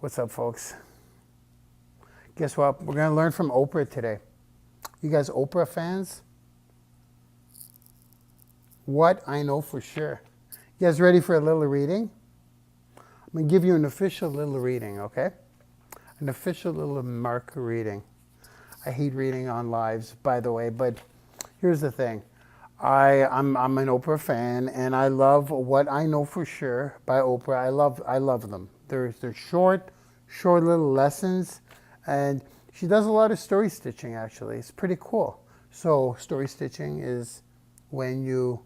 What's up, folks? Guess what? We're going to learn from Oprah today. You guys Oprah fans? What I know for sure. You guys ready for a little reading? I'm going to give you an official little reading, okay? An official little Marc reading. I hate reading on lives, by the way, but here's the thing. I'm an Oprah fan, and I love What I Know for Sure by Oprah. I love them. They're short little lessons, and she does a lot of story stitching, actually. It's pretty cool. So story stitching is when you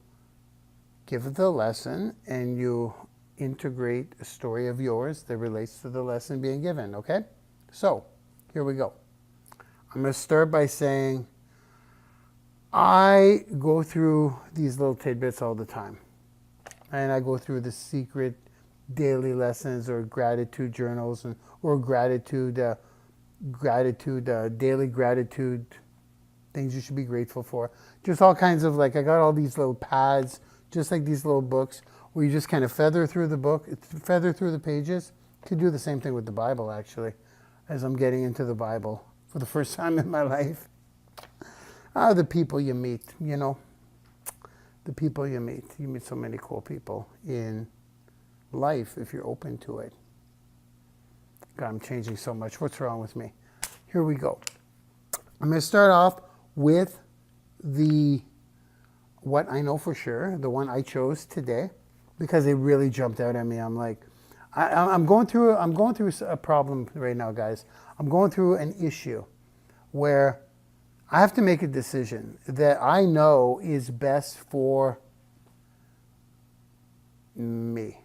give the lesson and you integrate a story of yours that relates to the lesson being given, okay? So here we go. I'm going to start by saying I go through these little tidbits all the time. And I go through the secret daily lessons or gratitude journals or daily gratitude things you should be grateful for. Just all kinds of, I got all these little pads, just like these little books, where you just kind of feather through the pages. You could do the same thing with the Bible, actually, as I'm getting into the Bible for the first time in my life. The people you meet, the people you meet. You meet so many cool people in life if you're open to it. God, I'm changing so much. What's wrong with me? Here we go. I'm going to start off with the What I Know for Sure, the one I chose today, because it really jumped out at me. I'm like, I'm going through a problem right now, guys. I'm going through an issue where I have to make a decision that I know is best for me.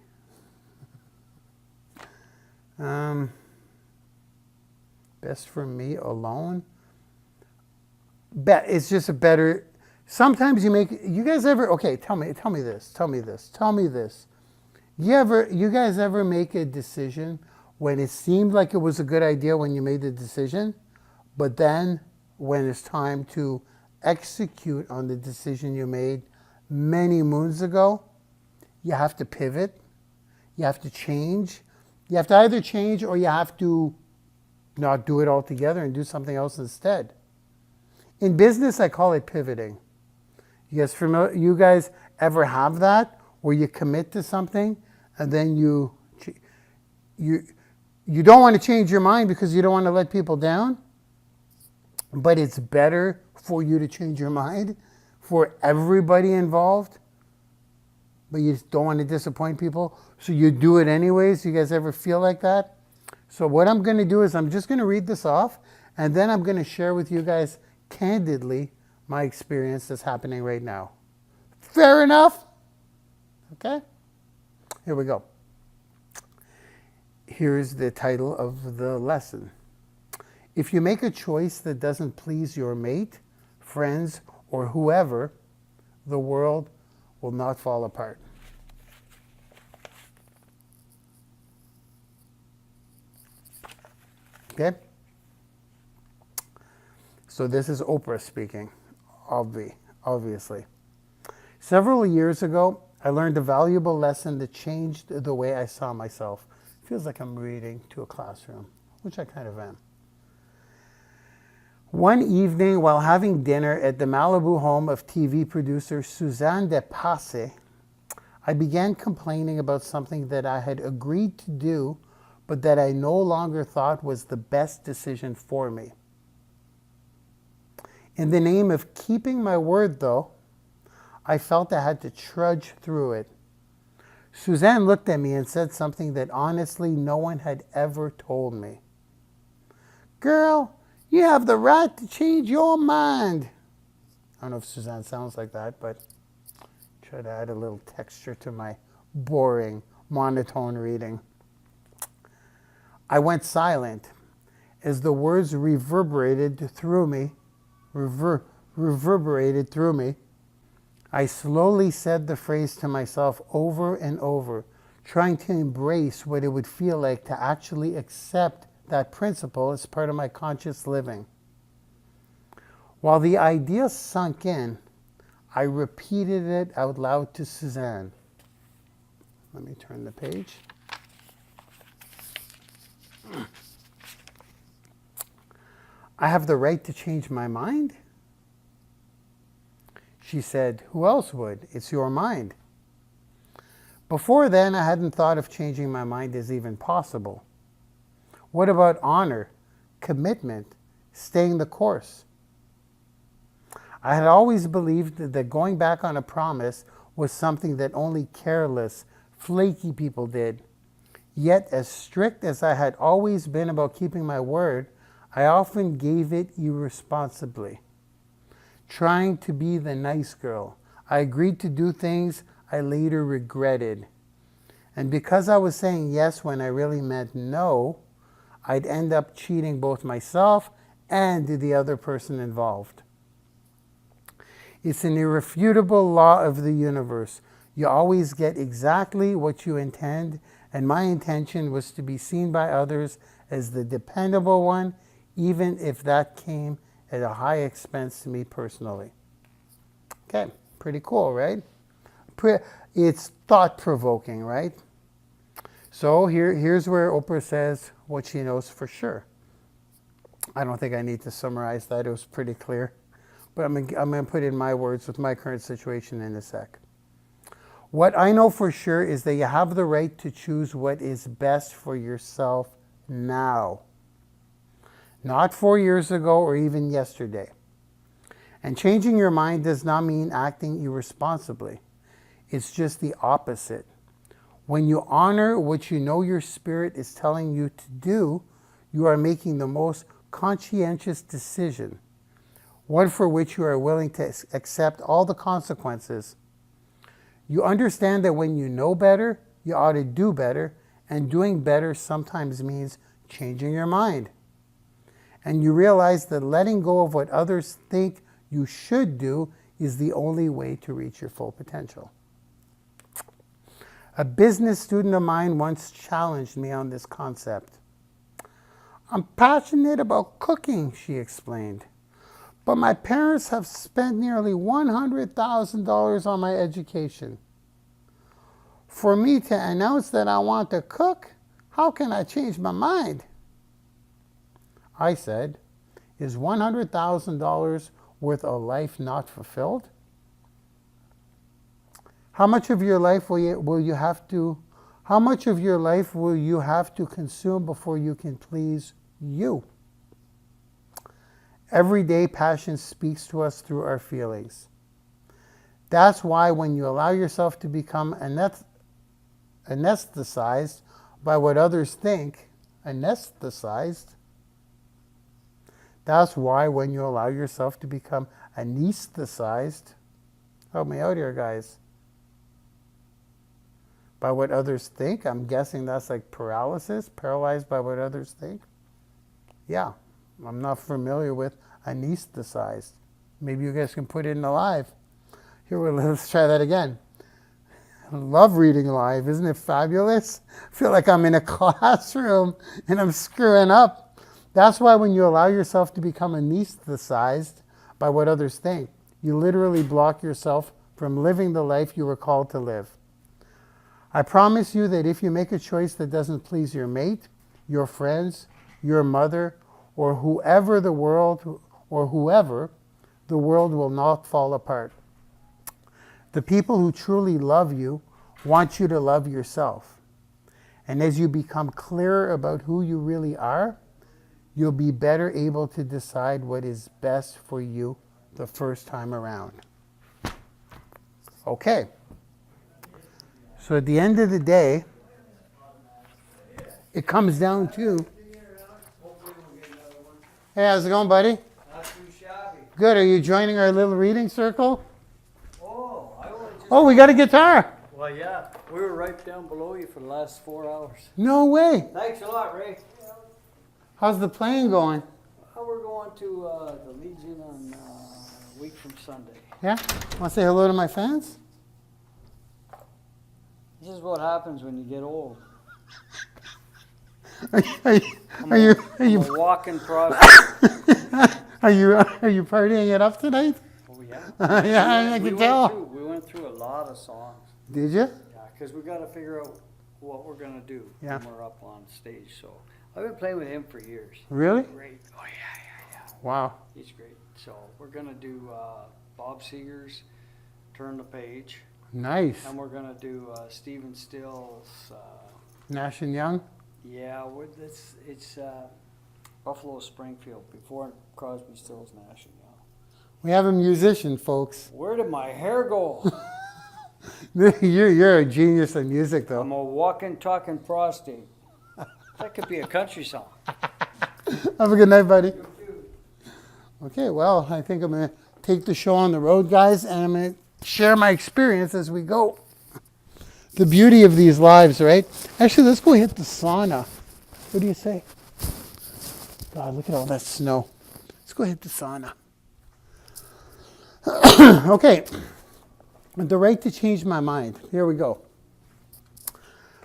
Best for me alone. It's just a better. Sometimes you guys ever? Okay, tell me this. You guys ever make a decision when it seemed like it was a good idea when you made the decision, but then when it's time to execute on the decision you made many moons ago, you have to pivot, you have to change. You have to either change or you have to not do it altogether and do something else instead. In business, I call it pivoting. You guys ever have that where you commit to something and then you don't want to change your mind because you don't want to let people down? But it's better for you to change your mind for everybody involved, but you just don't want to disappoint people, so you do it anyways. You guys ever feel like that? So what I'm going to do is I'm just going to read this off, and then I'm going to share with you guys candidly my experience that's happening right now. Fair enough? Okay? Here we go. Here's the title of the lesson. If you make a choice that doesn't please your mate, friends, or whoever, the world will not fall apart. Okay? So this is Oprah speaking, obviously. Several years ago, I learned a valuable lesson that changed the way I saw myself. It feels like I'm reading to a classroom, which I kind of am. One evening, while having dinner at the Malibu home of TV producer Suzanne de Passe, I began complaining about something that I had agreed to do, but that I no longer thought was the best decision for me. In the name of keeping my word, though, I felt I had to trudge through it. Suzanne looked at me and said something that honestly no one had ever told me. "Girl, you have the right to change your mind." I don't know if Suzanne sounds like that, but try to add a little texture to my boring, monotone reading. I went silent as the words reverberated through me. I slowly said the phrase to myself over and over, trying to embrace what it would feel like to actually accept that principle as part of my conscious living. While the idea sunk in, I repeated it out loud to Suzanne. Let me turn the page. I have the right to change my mind? She said, who else would? It's your mind. Before then, I hadn't thought of changing my mind as even possible. What about honor, commitment, staying the course? I had always believed that going back on a promise was something that only careless, flaky people did. Yet, as strict as I had always been about keeping my word, I often gave it irresponsibly. Trying to be the nice girl, I agreed to do things I later regretted. And because I was saying yes when I really meant no, I'd end up cheating both myself and the other person involved. It's an irrefutable law of the universe. You always get exactly what you intend, and my intention was to be seen by others as the dependable one, even if that came at a high expense to me personally. Okay, pretty cool, right? It's thought-provoking, right? So here's where Oprah says what she knows for sure. I don't think I need to summarize that. It was pretty clear. But I'm going to put in my words with my current situation in a sec. What I know for sure is that you have the right to choose what is best for yourself now. Not 4 years ago or even yesterday. And changing your mind does not mean acting irresponsibly. It's just the opposite. When you honor what you know your spirit is telling you to do, you are making the most conscientious decision, one for which you are willing to accept all the consequences. You understand that when you know better, you ought to do better, and doing better sometimes means changing your mind. And you realize that letting go of what others think you should do is the only way to reach your full potential. A business student of mine once challenged me on this concept. I'm passionate about cooking, she explained, but my parents have spent nearly $100,000 on my education. For me to announce that I want to cook, how can I change my mind? I said, is $100,000 worth a life not fulfilled? How much of your life will you have to consume before you can please you? Everyday passion speaks to us through our feelings. That's why when you allow yourself to become anesthetized by what others think, that's why when you allow yourself to become anesthetized, help me out here, guys, by what others think. I'm guessing that's like paralyzed by what others think. Yeah, I'm not familiar with anesthetized. Maybe you guys can put it in the live. Here, let's try that again. I love reading live. Isn't it fabulous? I feel like I'm in a classroom and I'm screwing up. That's why when you allow yourself to become anesthetized by what others think, you literally block yourself from living the life you were called to live. I promise you that if you make a choice that doesn't please your mate, your friends, your mother, or whoever the world will not fall apart. The people who truly love you want you to love yourself. And as you become clearer about who you really are, you'll be better able to decide what is best for you the first time around. Okay. So at the end of the day, it comes down to, hey, how's it going, buddy? Not too shabby. Good. Are you joining our little reading circle? Oh, we got a guitar. Well, yeah. We were right down below you for the last 4 hours. No way. Thanks a lot, Ray. How's the playing going? We're going to the Legion on a week from Sunday. Yeah? Want to say hello to my fans? This is what happens when you get old. Are you I'm a walking process. are you partying it up tonight? Oh, yeah. Yeah, I can tell. We went through a lot of songs. Did you? Yeah, because we got to figure out what we're going to do when we're up on stage. So I've been playing with him for years. Really? Great. Oh, yeah. Wow. He's great. So we're going to do Bob Seger's Turn the Page. Nice. And we're going to do Stephen Still's... Nash and Young? yeah, it's Buffalo Springfield, before Crosby, Stills, Nash and Young. We have a musician, folks. Where did my hair go? You're a genius in music, though. I'm a walking, talking prostate. That could be a country song. Have a good night, buddy. Okay, well, I think I'm going to take the show on the road, guys, and I'm going to share my experience as we go. The beauty of these lives, right? Actually, let's go hit the sauna. What do you say? God, look at all that snow. Let's go hit the sauna. Okay. The right to change my mind. Here we go.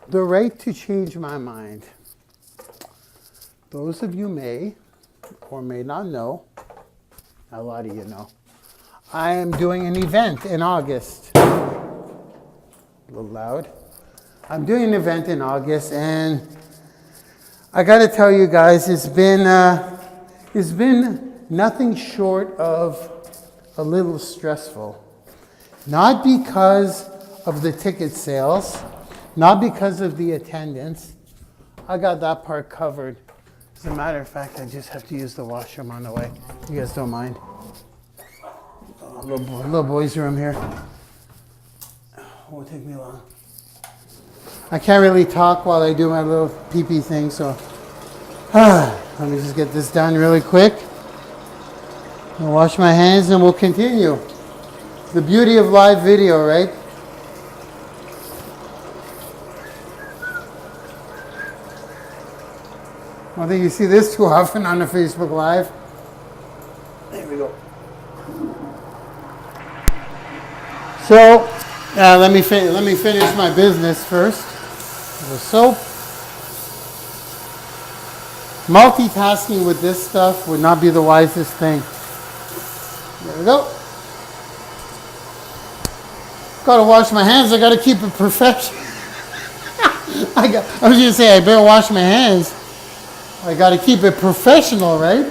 The right to change my mind. Those of you may or may not know, a lot of you know, I am doing an event in August. A little loud. I'm doing an event in August, and I got to tell you guys, it's been nothing short of a little stressful. Not because of the ticket sales, not because of the attendance. I got that part covered. As a matter of fact, I just have to use the washroom on the way. You guys don't mind? Little boys' room here. Won't take me long. I can't really talk while I do my little pee-pee thing, so let me just get this done really quick. I'll wash my hands and we'll continue. The beauty of live video, right? I don't think you see this too often on the Facebook Live. There we go. So, let me finish my business first. The soap. Multitasking with this stuff would not be the wisest thing. There we go. Gotta wash my hands. I gotta keep it professional. I was gonna say I better wash my hands. I gotta keep it professional, right?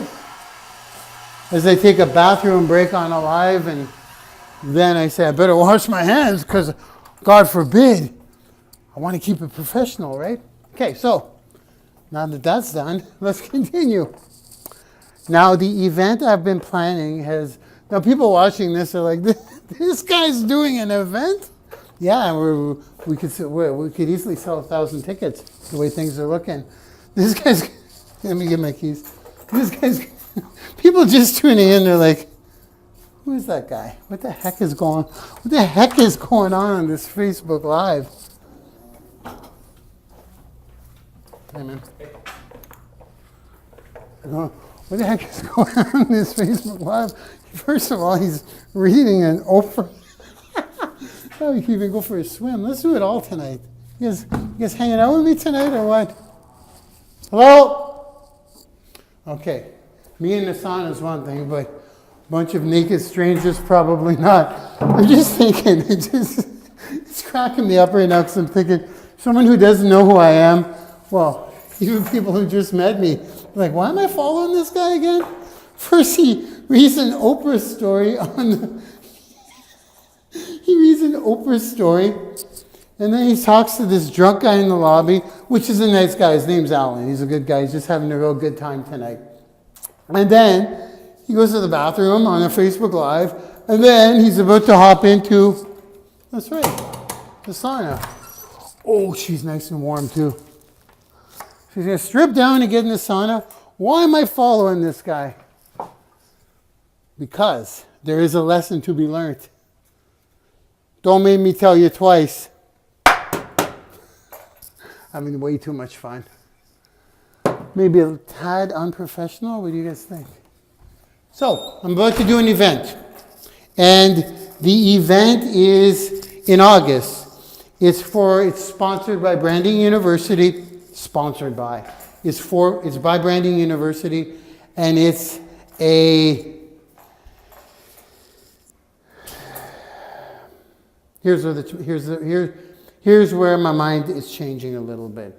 As I take a bathroom break on a live, and then I say I better wash my hands because, God forbid, I want to keep it professional, right? Okay, so now that that's done, let's continue. Now the event I've been planning has. Now people watching this are like, this guy's doing an event? Yeah, we could easily sell 1,000 tickets the way things are looking. This guy's, let me get my keys. This guy's, people just tuning in, they're like, who is that guy? What the heck is going on this Facebook Live? Hey man. What the heck is going on in this Facebook Live? First of all, he's reading an Oprah. Oh, you can even go for a swim. Let's do it all tonight. You guys hanging out with me tonight or what? Hello? Okay. Me in the sauna is one thing, but a bunch of naked strangers, probably not. I'm just thinking, it's cracking me up right now because I'm thinking, someone who doesn't know who I am, well, even people who just met me, like, why am I following this guy again? First, he reads an Oprah story and then he talks to this drunk guy in the lobby, which is a nice guy. His name's Alan. He's a good guy. He's just having a real good time tonight. And then he goes to the bathroom on a Facebook Live, and then he's about to hop into, that's right, the sauna. Oh, she's nice and warm too. She's going to strip down and get in the sauna. Why am I following this guy? Because there is a lesson to be learned. Don't make me tell you twice. Having way too much fun. Maybe a tad unprofessional. What do you guys think? So, I'm about to do an event. And the event is in August. It's sponsored by Branding University. It's by Branding University. And it's Here's where my mind is changing a little bit.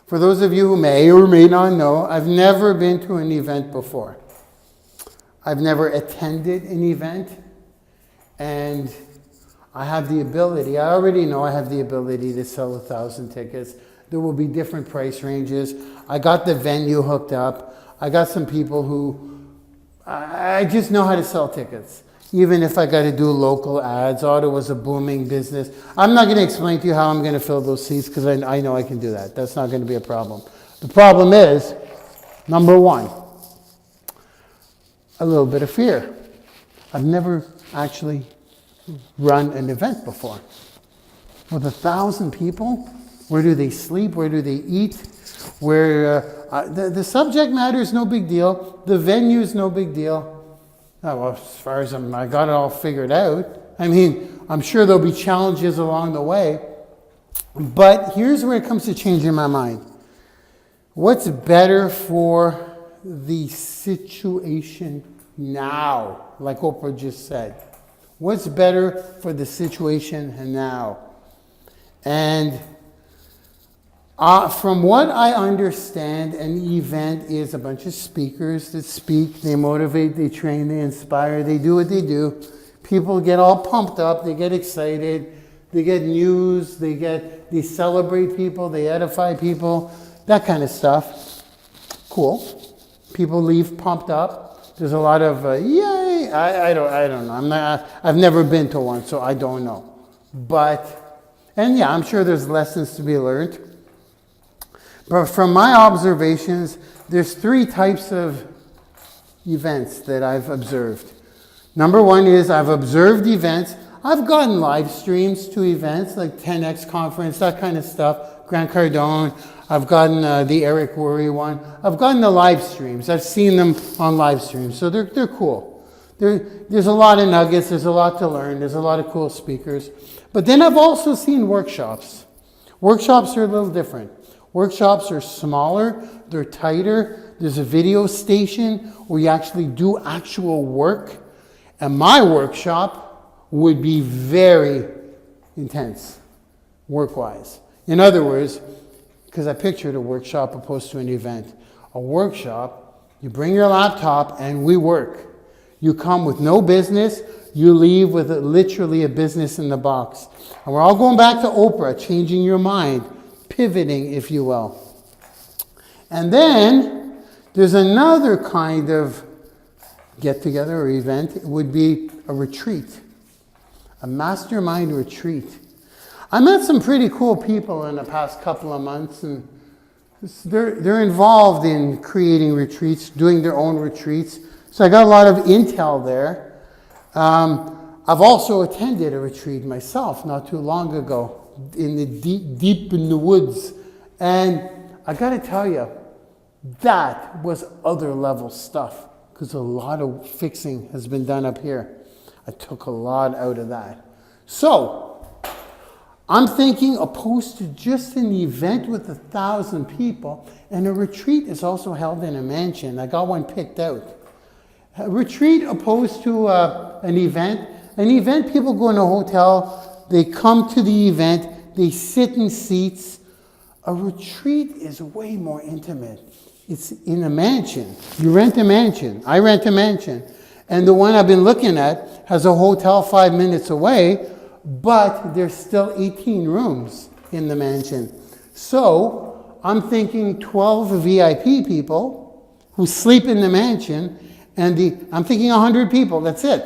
For those of you who may or may not know, I've never been to an event before. I've never attended an event, and I have the ability, I already know I have the ability to sell 1,000 tickets. There will be different price ranges. I got the venue hooked up. I got some people who, I just know how to sell tickets. Even if I got to do local ads, Ottawa's a booming business. I'm not going to explain to you how I'm going to fill those seats because I know I can do that. That's not going to be a problem. The problem is, number one, a little bit of fear. I've never actually run an event before. With 1,000 people, where do they sleep? Where do they eat? The subject matter is no big deal. The venue is no big deal. Oh, well, as far as I got it all figured out. I mean, I'm sure there'll be challenges along the way. But here's where it comes to changing my mind. What's better for the situation now? Like Oprah just said. What's better for the situation now? And from what I understand, an event is a bunch of speakers that speak, they motivate, they train, they inspire, they do what they do. People get all pumped up, they get excited, they get news, they celebrate people, they edify people, that kind of stuff. Cool. People leave pumped up. There's a lot of yay. I don't know. I've never been to one, so I don't know. And yeah, I'm sure there's lessons to be learned. But from my observations, there's 3 types of events that I've observed. Number one is I've observed events. I've gotten live streams to events like 10X conference, that kind of stuff. Grant Cardone. I've gotten the Eric Worre one. I've gotten the live streams. I've seen them on live streams, so they're cool. There's a lot of nuggets. There's a lot to learn. There's a lot of cool speakers. But then I've also seen workshops. Workshops are a little different. Workshops are smaller. They're tighter. There's a video station where you actually do actual work. And my workshop would be very intense, work-wise. In other words, because I pictured a workshop opposed to an event. A workshop, you bring your laptop and we work. You come with no business, you leave with literally a business in the box. And we're all going back to Oprah, changing your mind, pivoting, if you will. And then there's another kind of get-together or event. It would be a retreat, a mastermind retreat. I met some pretty cool people in the past couple of months, and they're involved in creating retreats, doing their own retreats. So I got a lot of intel there. I've also attended a retreat myself not too long ago in the deep in the woods. And I got to tell you, that was other level stuff because a lot of fixing has been done up here. I took a lot out of that. So I'm thinking opposed to just an event with 1,000 people, and a retreat is also held in a mansion. I got one picked out. A retreat opposed to an event. An event, people go in a hotel, they come to the event, they sit in seats. A retreat is way more intimate. It's in a mansion. You rent a mansion. I rent a mansion. And the one I've been looking at has a hotel 5 minutes away, but there's still 18 rooms in the mansion. So I'm thinking 12 VIP people who sleep in the mansion, and I'm thinking 100 people, that's it,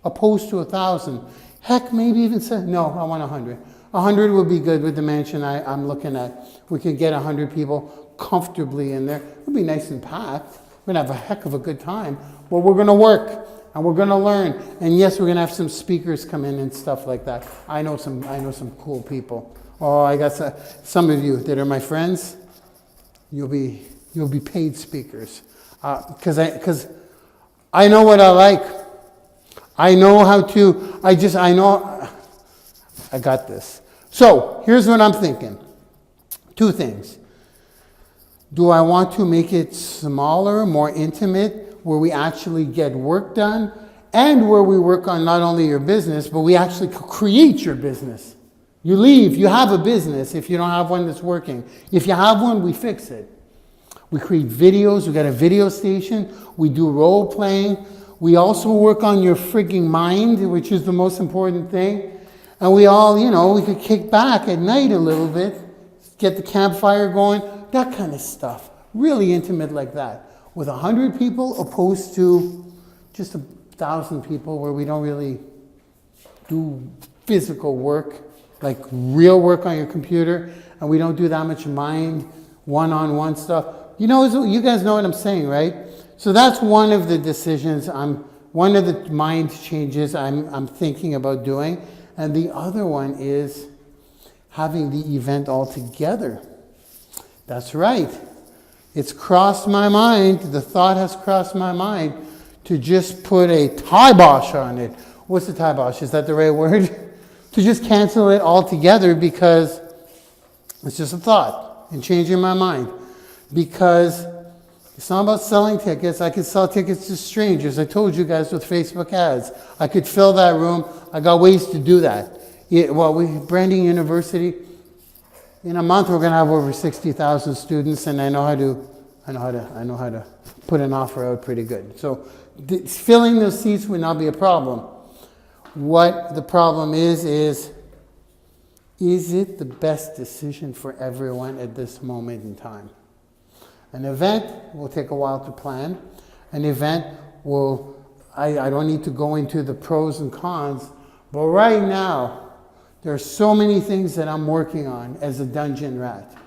opposed to 1,000. Heck, maybe even no, I want 100. 100 would be good with the mansion I'm looking at. We could get 100 people comfortably in there. It'll be nice and packed. We're going to have a heck of a good time. Well, we're going to work. And we're going to learn. And yes, we're going to have some speakers come in and stuff like that. I know some cool people. Oh, I got some of you that are my friends. You'll be paid speakers. Because I know what I like. I know how to, I know, I got this. So here's what I'm thinking. 2 things. Do I want to make it smaller, more intimate, where we actually get work done, and where we work on not only your business, but we actually create your business. You leave, you have a business if you don't have one that's working. If you have one, we fix it. We create videos, we got a video station, we do role playing, We also work on your freaking mind, which is the most important thing. And we all, we could kick back at night a little bit, get the campfire going, that kind of stuff. Really intimate like that. With 100 people opposed to just 1,000 people where we don't really do physical work, like real work on your computer, and we don't do that much mind, one-on-one stuff. You guys know what I'm saying, right? So that's one of the decisions, one of the mind changes I'm thinking about doing. And the other one is having the event all together. That's right. It's crossed my mind, the thought has crossed my mind to just put a kibosh on it. What's the kibosh? Is that the right word? To just cancel it altogether because it's just a thought and changing my mind. Because it's not about selling tickets. I could sell tickets to strangers. I told you guys with Facebook ads. I could fill that room. I got ways to do that. Branding University, in a month we're going to have over 60,000 students, and I know how to put an offer out pretty good. So filling those seats would not be a problem. What the problem is it the best decision for everyone at this moment in time? An event will take a while to plan. An event I don't need to go into the pros and cons, but right now, there are so many things that I'm working on as a dungeon rat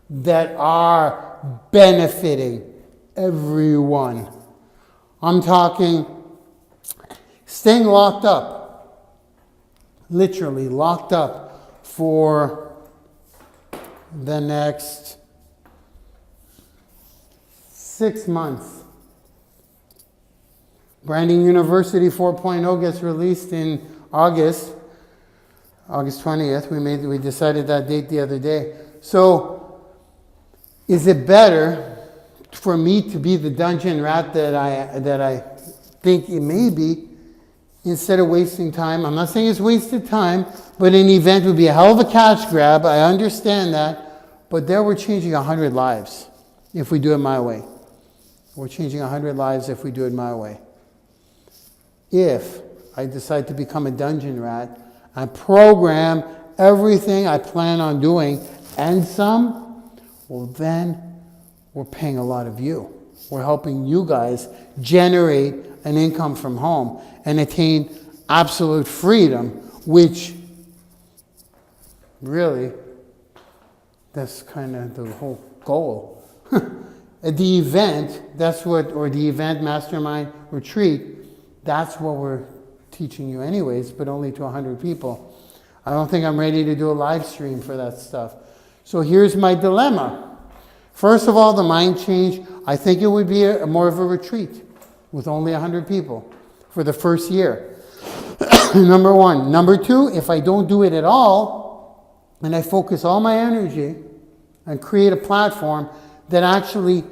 that are benefiting everyone. I'm talking staying locked up, literally locked up for the next 6 months. Branding YOUniversity 4.0 gets released in August 20th. We decided that date the other day. So, is it better for me to be the dungeon rat that I think it may be, instead of wasting time? I'm not saying it's wasted time, but an event would be a hell of a cash grab. I understand that, but there we're changing 100 lives if we do it my way. We're changing 100 lives if we do it my way. If I decide to become a dungeon rat, I program everything I plan on doing and some, well then we're paying a lot of you. We're helping you guys generate an income from home and attain absolute freedom, which really, that's kind of the whole goal. At the event, or the event mastermind retreat, that's what we're teaching you anyways, but only to 100 people. I don't think I'm ready to do a live stream for that stuff. So here's my dilemma. First of all, the mind change, I think it would be more of a retreat with only 100 people for the first year. Number one. Number two, if I don't do it at all, and I focus all my energy and create a platform that actually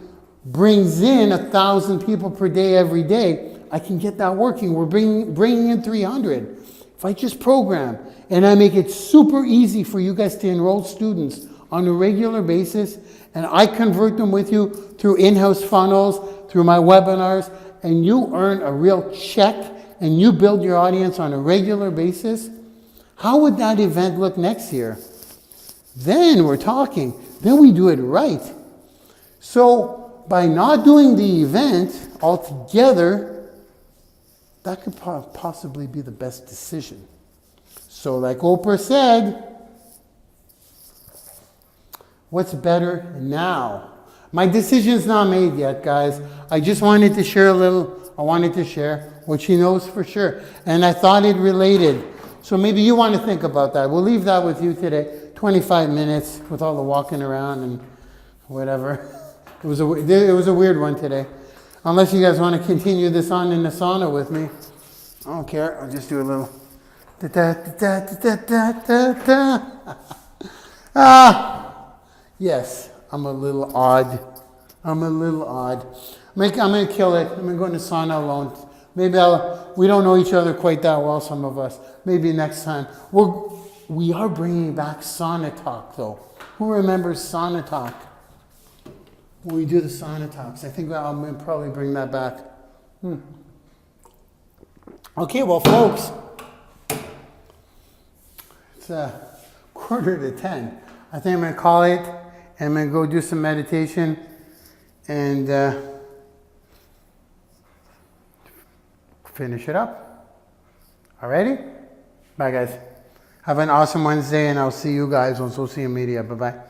brings in 1,000 people per day every day, I can get that working. We're bringing in 300. If I just program and I make it super easy for you guys to enroll students on a regular basis, and I convert them with you through in-house funnels, through my webinars, and you earn a real check and you build your audience on a regular basis, how would that event look next year? Then we're talking. Then we do it right. So by not doing the event altogether, that could possibly be the best decision. So like Oprah said, what's better now? My decision's not made yet, guys. I just wanted to share what she knows for sure. And I thought it related. So maybe you want to think about that. We'll leave that with you today. 25 minutes with all the walking around and whatever. It was a weird one today. Unless you guys want to continue this on in the sauna with me. I don't care. I'll just do a little. Yes, I'm a little odd. I'm going to kill it. I'm going to go in the sauna alone. Maybe we don't know each other quite that well, some of us. Maybe next time. We are bringing back sauna talk, though. Who remembers sauna talk? When we do the sauna talks, I think I'll probably bring that back. Okay, well, folks, it's 9:45. I think I'm going to call it, and I'm going to go do some meditation and finish it up. Alrighty? Bye, guys. Have an awesome Wednesday, and I'll see you guys on social media. Bye-bye.